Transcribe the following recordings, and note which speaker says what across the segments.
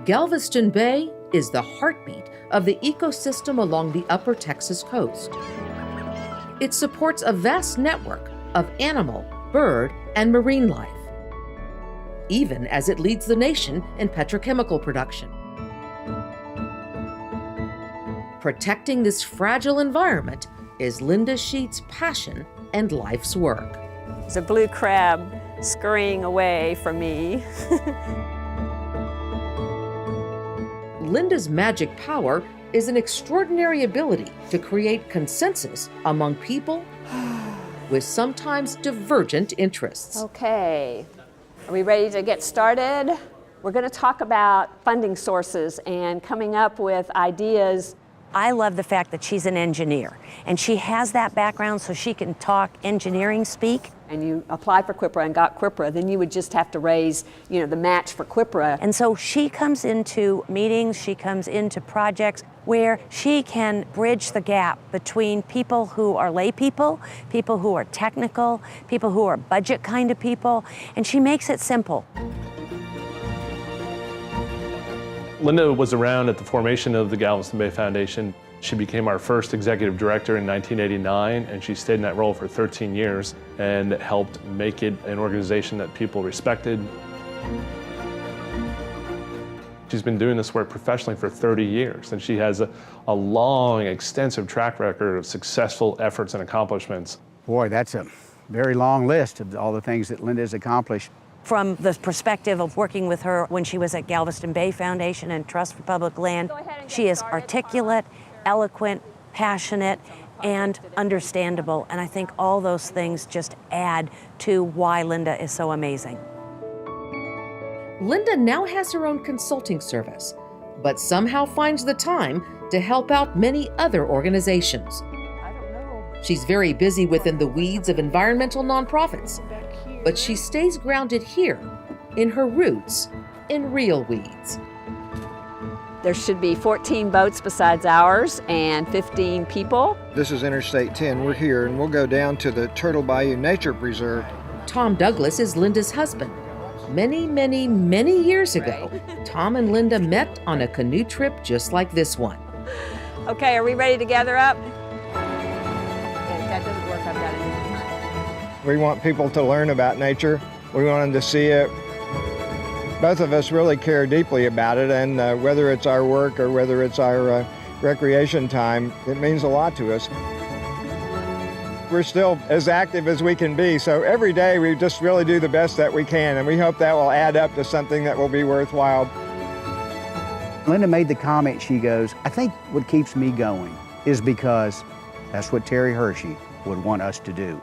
Speaker 1: Galveston Bay is the heartbeat of the ecosystem along the upper Texas coast. It supports a vast network of animal, bird, and marine life, even as it leads the nation in petrochemical production. Protecting this fragile environment is Linda Shead's passion and life's work.
Speaker 2: There's a blue crab scurrying away from me.
Speaker 1: Linda's magic power is an extraordinary ability to create consensus among people with sometimes divergent interests.
Speaker 2: Okay, are we ready to get started? We're going to talk about funding sources and coming up with ideas.
Speaker 3: I love the fact that she's an engineer, and she has that background so she can talk engineering speak.
Speaker 2: And you applied for QIPRA and got QIPRA, then you would just have to raise, the match for QIPRA.
Speaker 3: And so she comes into meetings, she comes into projects where she can bridge the gap between people who are lay people who are technical, people who are budget kind of people, and she makes it simple.
Speaker 4: Linda was around at the formation of the Galveston Bay Foundation. She became our first executive director in 1989, and she stayed in that role for 13 years and helped make it an organization that people respected. She's been doing this work professionally for 30 years, and she has a long, extensive track record of successful efforts and accomplishments.
Speaker 5: Boy, that's a very long list of all the things that Linda has accomplished.
Speaker 3: From the perspective of working with her when she was at Galveston Bay Foundation and Trust for Public Land, she is articulate, eloquent, passionate, and understandable. And I think all those things just add to why Linda is so amazing.
Speaker 1: Linda now has her own consulting service, but somehow finds the time to help out many other organizations. She's very busy within the weeds of environmental nonprofits, but she stays grounded here, in her roots, in real weeds.
Speaker 2: There should be 14 boats besides ours and 15 people.
Speaker 6: This is Interstate 10. We're here, and we'll go down to the Turtle Bayou Nature Preserve.
Speaker 1: Tom Douglas is Linda's husband. Many, many, many years ago, Tom and Linda met on a canoe trip just like this one.
Speaker 2: Okay, are we ready to gather up? Okay, if that doesn't work, I've got it.
Speaker 6: We want people to learn about nature. We want them to see it. Both of us really care deeply about it, and whether it's our work or whether it's our recreation time, it means a lot to us. We're still as active as we can be, so every day we just really do the best that we can, and we hope that will add up to something that will be worthwhile.
Speaker 5: Linda made the comment, she goes, I think what keeps me going is because that's what Terry Hershey would want us to do.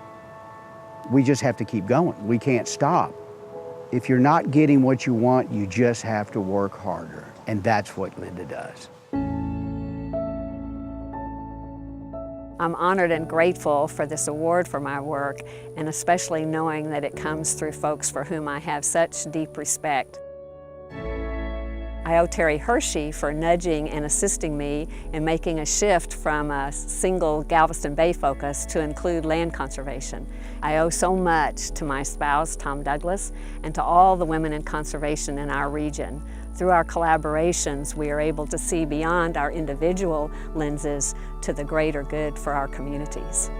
Speaker 5: We just have to keep going. We can't stop. If you're not getting what you want, you just have to work harder. And that's what Linda does.
Speaker 2: I'm honored and grateful for this award for my work, and especially knowing that it comes through folks for whom I have such deep respect. I owe Terry Hershey for nudging and assisting me in making a shift from a single Galveston Bay focus to include land conservation. I owe so much to my spouse, Tom Douglas, and to all the women in conservation in our region. Through our collaborations, we are able to see beyond our individual lenses to the greater good for our communities.